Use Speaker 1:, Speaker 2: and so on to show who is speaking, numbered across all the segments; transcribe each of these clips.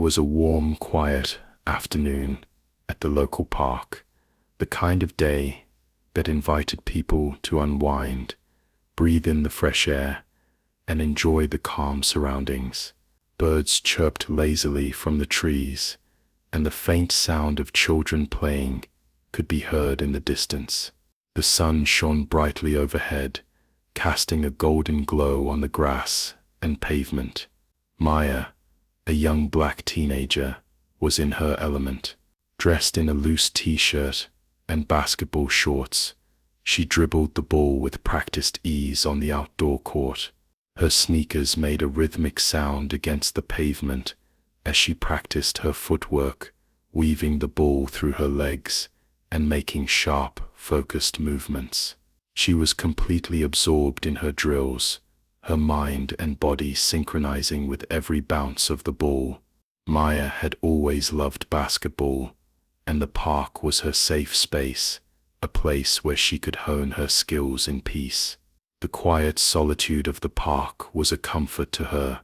Speaker 1: was a warm, quiet afternoon at the local park, the kind of day that invited people to unwind, breathe in the fresh air, and enjoy the calm surroundings. Birds chirped lazily from the trees, and the faint sound of children playing could be heard in the distance. The sun shone brightly overhead, casting a golden glow on the grass and pavement. Maya, a young black teenager, was in her element. Dressed in a loose t-shirt and basketball shorts, she dribbled the ball with practiced ease on the outdoor court. Her sneakers made a rhythmic sound against the pavement as she practiced her footwork, weaving the ball through her legs and making sharp, focused movements. She was completely absorbed in her drills, her mind and body synchronizing with every bounce of the ball. Maya had always loved basketball, and the park was her safe space, a place where she could hone her skills in peace. The quiet solitude of the park was a comfort to her.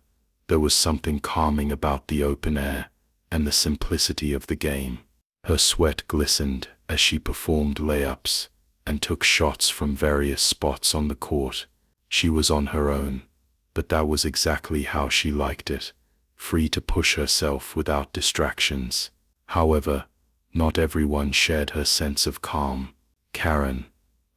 Speaker 1: There was something calming about the open air and the simplicity of the game. Her sweat glistened as she performed layups and took shots from various spots on the court. She was on her own, but that was exactly how she liked it, free to push herself without distractions. However, not everyone shared her sense of calm. Karen,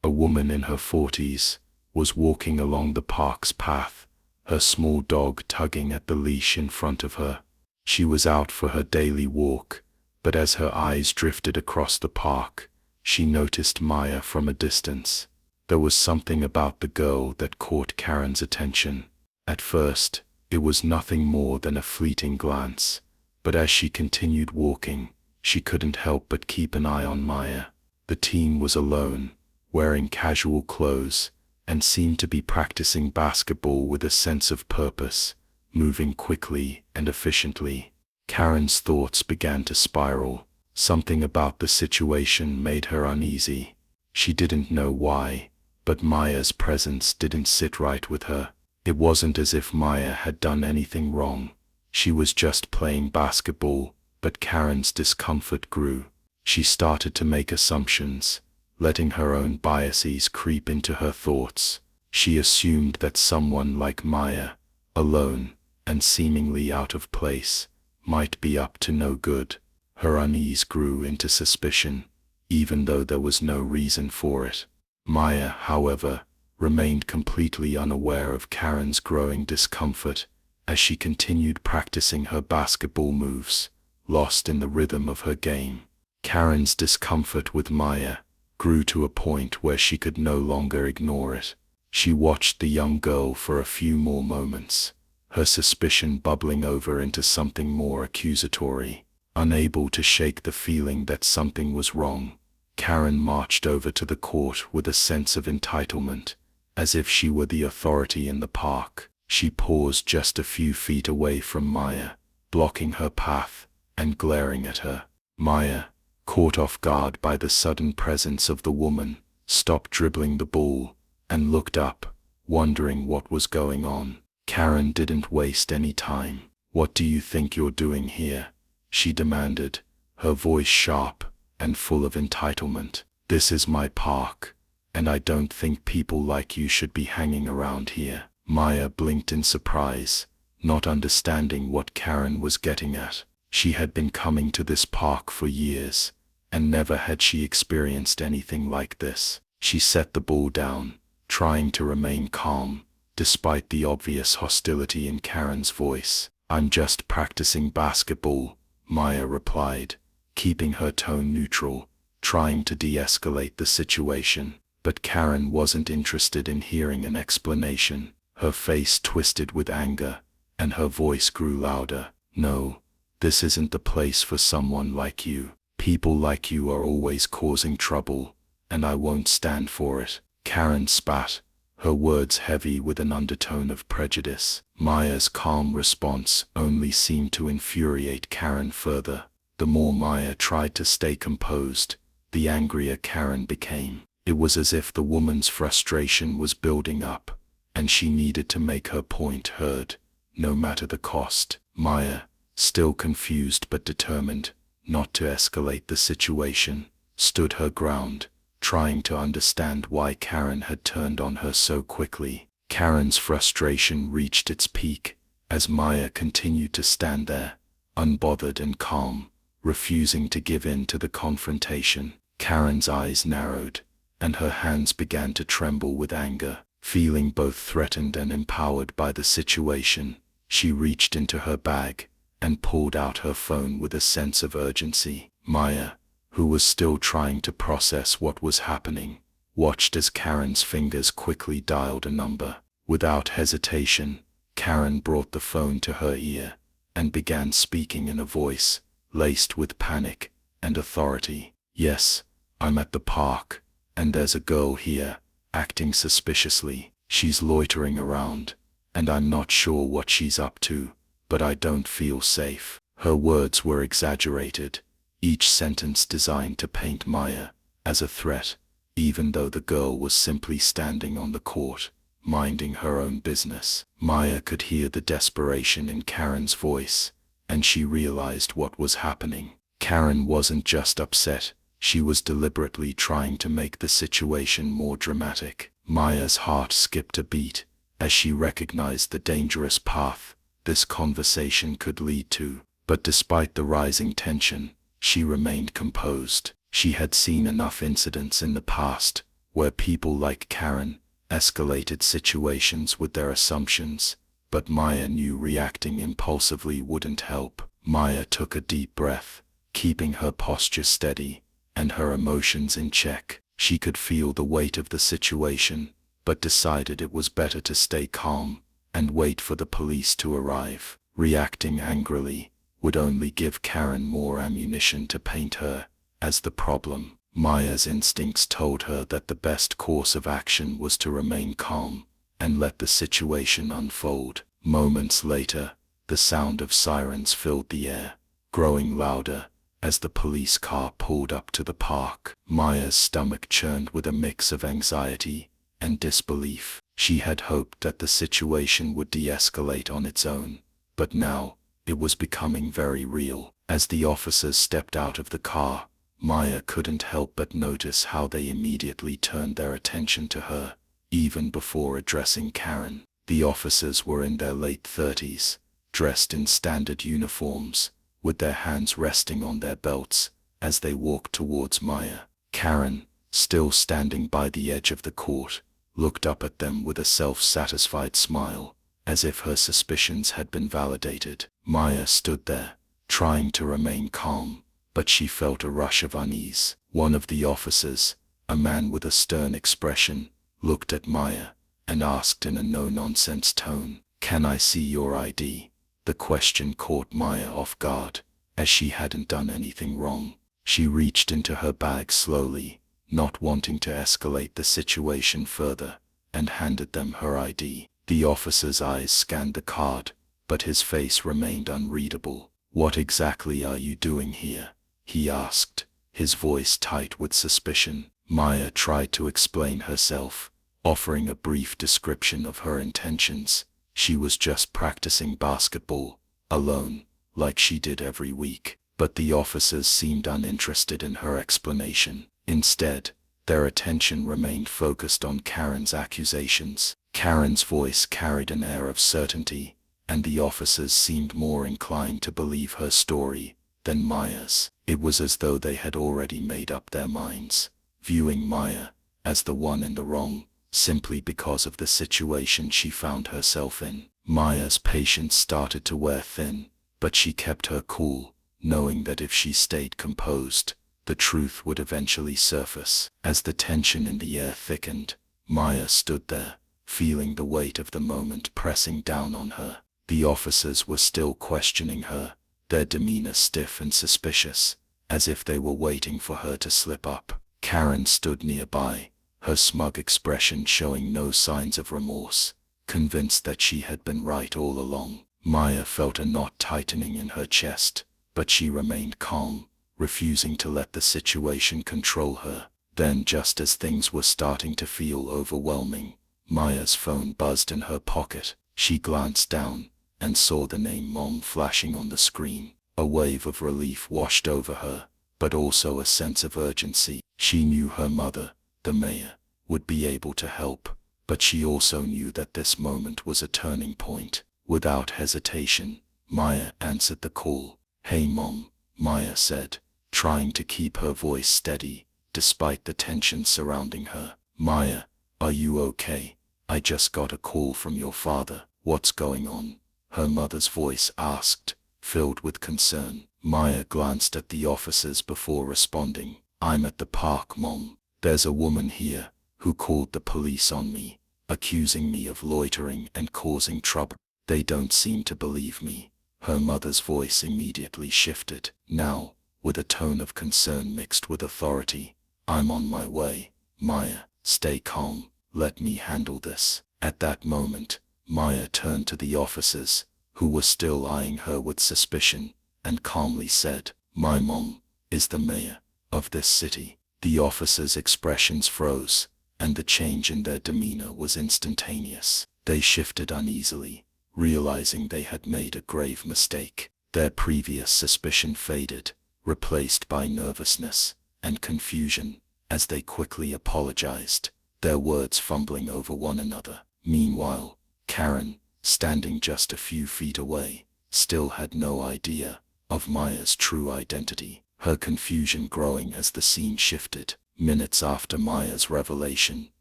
Speaker 1: a woman in her 40s, was walking along the park's path, her small dog tugging at the leash in front of her. She was out for her daily walk, but as her eyes drifted across the park, she noticed Maya from a distance. There was something about the girl that caught Karen's attention. At first, it was nothing more than a fleeting glance, but as she continued walking, she couldn't help but keep an eye on Maya. The teen was alone, wearing casual clothes, and seemed to be practicing basketball with a sense of purpose, moving quickly and efficiently. Karen's thoughts began to spiral. Something about the situation made her uneasy. She didn't know why, but Maya's presence didn't sit right with her. It wasn't as if Maya had done anything wrong. She was just playing basketball, but Karen's discomfort grew. She started to make assumptions, letting her own biases creep into her thoughts. She assumed that someone like Maya, alone and seemingly out of place, might be up to no good. Her unease grew into suspicion, even though there was no reason for it. Maya, however, remained completely unaware of Karen's growing discomfort as she continued practicing her basketball moves, lost in the rhythm of her game. Karen's discomfort with Maya grew to a point where she could no longer ignore it. She watched the young girl for a few more moments, her suspicion bubbling over into something more accusatory. Unable to shake the feeling that something was wrong, Karen marched over to the court with a sense of entitlement, as if she were the authority in the park. She paused just a few feet away from Maya, blocking her path and glaring at her. Maya, caught off guard by the sudden presence of the woman, stopped dribbling the ball and looked up, wondering what was going on. Karen didn't waste any time. "What do you think you're doing here?" she demanded, her voice sharp and full of entitlement. "This is my park, and I don't think people like you should be hanging around here." Maya blinked in surprise, not understanding what Karen was getting at. She had been coming to this park for years, and never had she experienced anything like this. She set the ball down, trying to remain calm, despite the obvious hostility in Karen's voice. "I'm just practicing basketball," Maya replied, keeping her tone neutral, trying to de-escalate the situation. But Karen wasn't interested in hearing an explanation. Her face twisted with anger, and her voice grew louder. "No, this isn't the place for someone like you. People like you are always causing trouble, and I won't stand for it." Karen spat, her words heavy with an undertone of prejudice. Maya's calm response only seemed to infuriate Karen further. The more Maya tried to stay composed, the angrier Karen became. It was as if the woman's frustration was building up, and she needed to make her point heard, no matter the cost. "Maya, still confused but determined not to escalate the situation, stood her ground, trying to understand why Karen had turned on her so quickly. Karen's frustration reached its peak as Maya continued to stand there, unbothered and calm, refusing to give in to the confrontation. Karen's eyes narrowed, and her hands began to tremble with anger. Feeling both threatened and empowered by the situation, she reached into her bag and pulled out her phone with a sense of urgency. Maya, who was still trying to process what was happening, watched as Karen's fingers quickly dialed a number. Without hesitation, Karen brought the phone to her ear and began speaking in a voice laced with panic and authority. "Yes, I'm at the park, and there's a girl here, acting suspiciously. She's loitering around, and I'm not sure what she's up to, but I don't feel safe." Her words were exaggerated, each sentence designed to paint Maya as a threat, even though the girl was simply standing on the court, minding her own business. Maya could hear the desperation in Karen's voice, and she realized what was happening. Karen wasn't just upset, she was deliberately trying to make the situation more dramatic. Maya's heart skipped a beat as she recognized the dangerous path this conversation could lead to. But despite the rising tension, she remained composed. She had seen enough incidents in the past where people like Karen escalated situations with their assumptions, but Maya knew reacting impulsively wouldn't help. Maya took a deep breath, keeping her posture steady and her emotions in check. She could feel the weight of the situation, but decided it was better to stay calm and wait for the police to arrive. Reacting angrily would only give Karen more ammunition to paint her as the problem. Maya's instincts told her that the best course of action was to remain calm and let the situation unfold. Moments later, the sound of sirens filled the air, growing louder as the police car pulled up to the park. Maya's stomach churned with a mix of anxiety and disbelief. She had hoped that the situation would de-escalate on its own, but now it was becoming very real. As the officers stepped out of the car, Maya couldn't help but notice how they immediately turned their attention to her, even before addressing Karen. The officers were in their late 30s, dressed in standard uniforms, with their hands resting on their belts as they walked towards Maya. Karen, still standing by the edge of the court, looked up at them with a self-satisfied smile, as if her suspicions had been validated. Maya stood there, trying to remain calm, but she felt a rush of unease. One of the officers, a man with a stern expression, looked at Maya and asked in a no-nonsense tone, "Can I see your ID?" The question caught Maya off guard, as she hadn't done anything wrong. She reached into her bag slowly, not wanting to escalate the situation further, and handed them her ID. The officer's eyes scanned the card, but his face remained unreadable. "What exactly are you doing here?" he asked, his voice tight with suspicion. Maya tried to explain herself, offering a brief description of her intentions. She was just practicing basketball, alone, like she did every week. But the officers seemed uninterested in her explanation. Instead, their attention remained focused on Karen's accusations. Karen's voice carried an air of certainty, and the officers seemed more inclined to believe her story than Maya's. It was as though they had already made up their minds, viewing Maya as the one in the wrong, simply because of the situation she found herself in. Maya's patience started to wear thin, but she kept her cool, knowing that if she stayed composed, the truth would eventually surface. As the tension in the air thickened, Maya stood there, feeling the weight of the moment pressing down on her. The officers were still questioning her, their demeanor stiff and suspicious, as if they were waiting for her to slip up. Karen stood nearby, her smug expression showing no signs of remorse, convinced that she had been right all along. Maya felt a knot tightening in her chest, but she remained calm, refusing to let the situation control her. Then, just as things were starting to feel overwhelming, Maya's phone buzzed in her pocket. She glanced down and saw the name Mom flashing on the screen. A wave of relief washed over her, but also a sense of urgency. She knew her mother, the mayor, would be able to help, but she also knew that this moment was a turning point. Without hesitation, Maya answered the call. "Hey Mom," Maya said, trying to keep her voice steady, despite the tension surrounding her. "Maya, are you okay? I just got a call from your father." "What's going on?" her mother's voice asked, filled with concern. Maya glanced at the officers before responding. "I'm at the park, Mom. There's a woman here who called the police on me, accusing me of loitering and causing trouble. They don't seem to believe me." Her mother's voice immediately shifted, now with a tone of concern mixed with authority. "I'm on my way. Maya, stay calm. Let me handle this." At that moment, Maya turned to the officers, who were still eyeing her with suspicion, and calmly said, "My mom is the mayor of this city." The officers' expressions froze, and the change in their demeanor was instantaneous. They shifted uneasily, realizing they had made a grave mistake. Their previous suspicion faded, replaced by nervousness and confusion, as they quickly apologized, their words fumbling over one another. Meanwhile, Karen, standing just a few feet away, still had no idea of Maya's true identity, her confusion growing as the scene shifted. Minutes after Maya's revelation,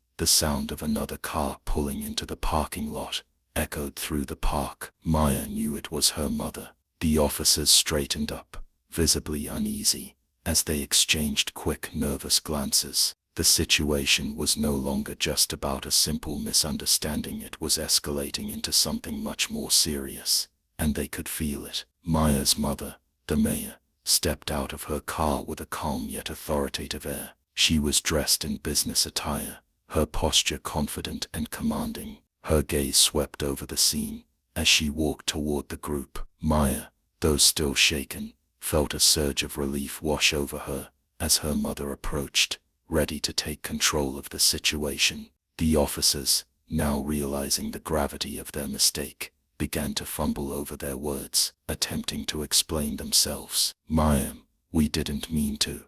Speaker 1: the sound of another car pulling into the parking lot echoed through the park. Maya knew it was her mother. The officers straightened up, visibly uneasy, as they exchanged quick, nervous glances. The situation was no longer just about a simple misunderstanding. It was escalating into something much more serious, and they could feel it. Maya's mother, the mayor, stepped out of her car with a calm yet authoritative air. She was dressed in business attire, her posture confident and commanding. Her gaze swept over the scene as she walked toward the group. Maya, though still shaken, felt a surge of relief wash over her as her mother approached, ready to take control of the situation. The officers, now realizing the gravity of their mistake, began to fumble over their words, attempting to explain themselves. "Ma'am, we didn't mean to.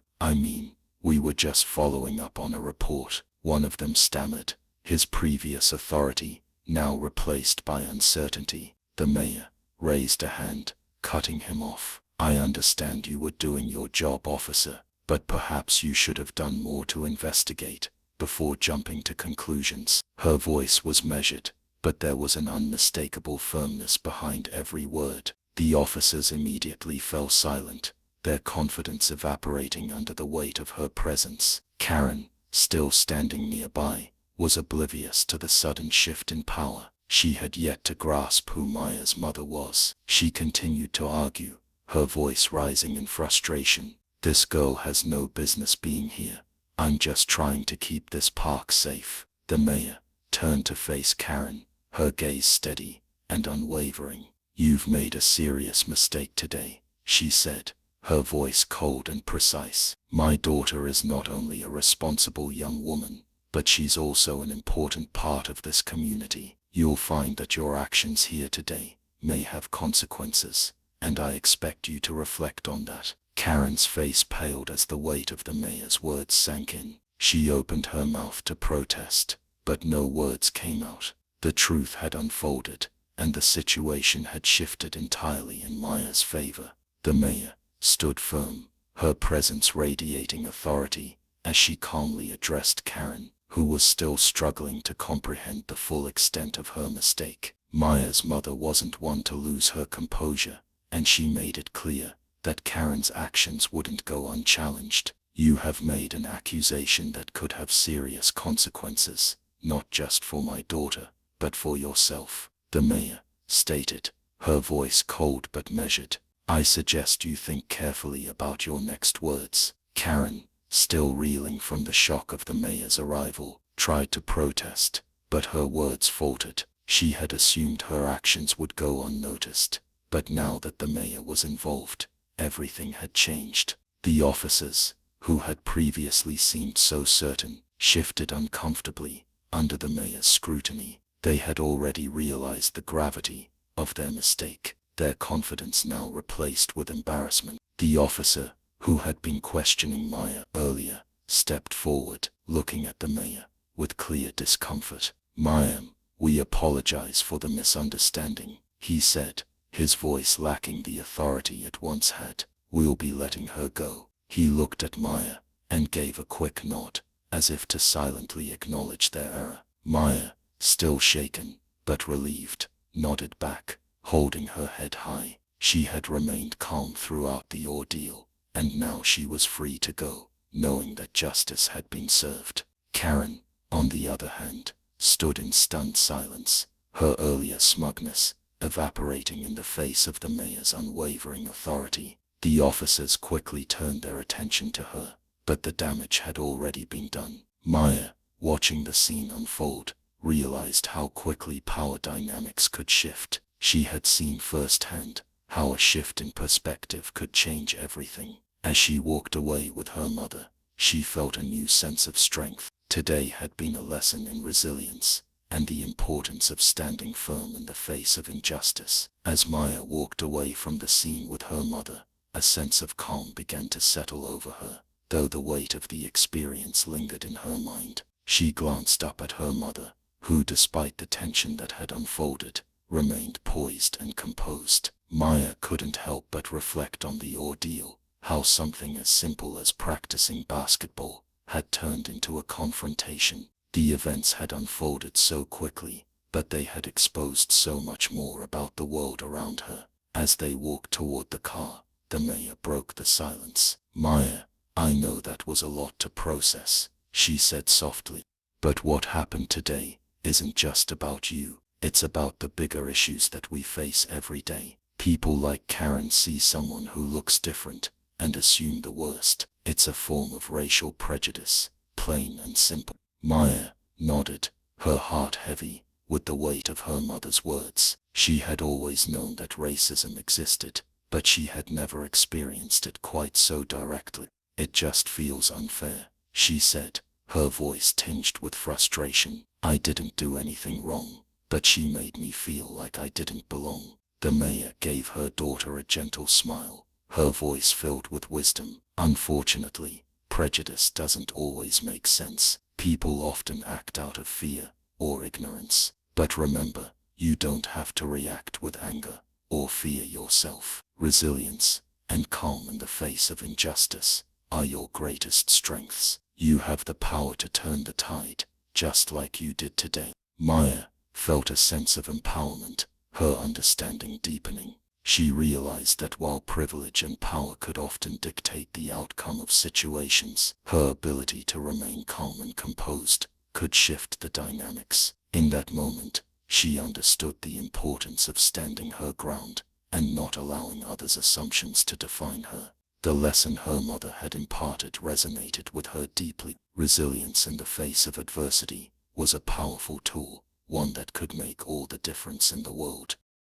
Speaker 1: We were just following up on a report," one of them stammered, his previous authority now replaced by uncertainty. The mayor raised a hand, cutting him off. "I understand you were doing your job, officer, but perhaps you should have done more to investigate before jumping to conclusions." Her voice was measured, but there was an unmistakable firmness behind every word. The officers immediately fell silent, their confidence evaporating under the weight of her presence. Karen, still standing nearby, was oblivious to the sudden shift in power. She had yet to grasp who Maya's mother was. She continued to argue, her voice rising in frustration. "This girl has no business being here. I'm just trying to keep this park safe." The mayor turned to face Karen, her gaze steady and unwavering. "You've made a serious mistake today," she said, her voice cold and precise. "My daughter is not only a responsible young woman, but she's also an important part of this community. You'll find that your actions here today may have consequences, and I expect you to reflect on that." Karen's face paled as the weight of the mayor's words sank in. She opened her mouth to protest, but no words came out. The truth had unfolded, and the situation had shifted entirely in Maya's favor. The mayor stood firm, her presence radiating authority, as she calmly addressed Karen, who was still struggling to comprehend the full extent of her mistake. Maya's mother wasn't one to lose her composure, and she made it clear that Karen's actions wouldn't go unchallenged. "You have made an accusation that could have serious consequences, not just for my daughter, but for yourself," the mayor stated, her voice cold but measured. "I suggest you think carefully about your next words." Karen, still reeling from the shock of the mayor's arrival, tried to protest, but her words faltered. She had assumed her actions would go unnoticed, but now that the mayor was involved, everything had changed. The officers, who had previously seemed so certain, shifted uncomfortably under the mayor's scrutiny. They had already realized the gravity
Speaker 2: of their mistake, their confidence now replaced with embarrassment. The officer, who had been questioning Maya earlier, stepped forward, looking at the mayor with clear discomfort. "Ma'am, we apologize for the misunderstanding," he said, his voice lacking the authority it once had. "We'll be letting her go." He looked at Maya and gave a quick nod, as if to silently acknowledge their error. Maya, still shaken, but relieved, nodded back, holding her head high. She had remained calm throughout the ordeal, and now she was free to go, knowing that justice had been served. Karen, on the other hand, stood in stunned silence, her earlier smugness evaporating in the face of the mayor's unwavering authority. The officers quickly turned their attention to her, but the damage had already been done. Maya, watching the scene unfold, realized how quickly power dynamics could shift. She had seen firsthand how a shift in perspective could change everything. As she walked away with her mother, she felt a new sense of strength. Today had been a lesson in resilience and the importance of standing firm in the face of injustice. As Maya walked away from the scene with her mother, a sense of calm began to settle over her, though the weight of the experience lingered in her mind. She glanced up at her mother, who, despite the tension that had unfolded, remained poised and composed. Maya couldn't help but reflect on the ordeal, how something as simple as practicing basketball had turned into a confrontation. The events had unfolded so quickly, but they had exposed so much more about the world around her. As they walked toward the car, the mayor broke the silence. "Maya, I know that was a lot to process," she said softly. "But what happened today isn't just about you. It's about the bigger issues that we face every day. People like Karen see someone who looks different and assume the worst. It's a form of racial prejudice, plain and simple." Maya nodded, her heart heavy with the weight of her mother's words. She had always known that racism existed, but she had never experienced it quite so directly. "It just feels unfair," she said, her voice tinged with frustration. "I didn't do anything wrong, but she made me feel like I didn't belong." The mayor gave her daughter a gentle smile, her voice filled with wisdom. "Unfortunately, prejudice doesn't always make sense. People often act out of fear or ignorance. But remember, you don't have to react with anger or fear yourself. Resilience and calm in the face of injustice are your greatest strengths. You have the power to turn the tide, just like you did today." Maya felt a sense of empowerment, her understanding deepening. She realized that while privilege and power could often dictate the outcome of situations, her ability to remain calm and composed could shift the dynamics. In that moment, she understood the importance of standing her ground and not allowing others' assumptions to define her. The lesson her mother had imparted resonated with her deeply. Resilience in the face of adversity was a powerful tool, one that could make all the difference in the world.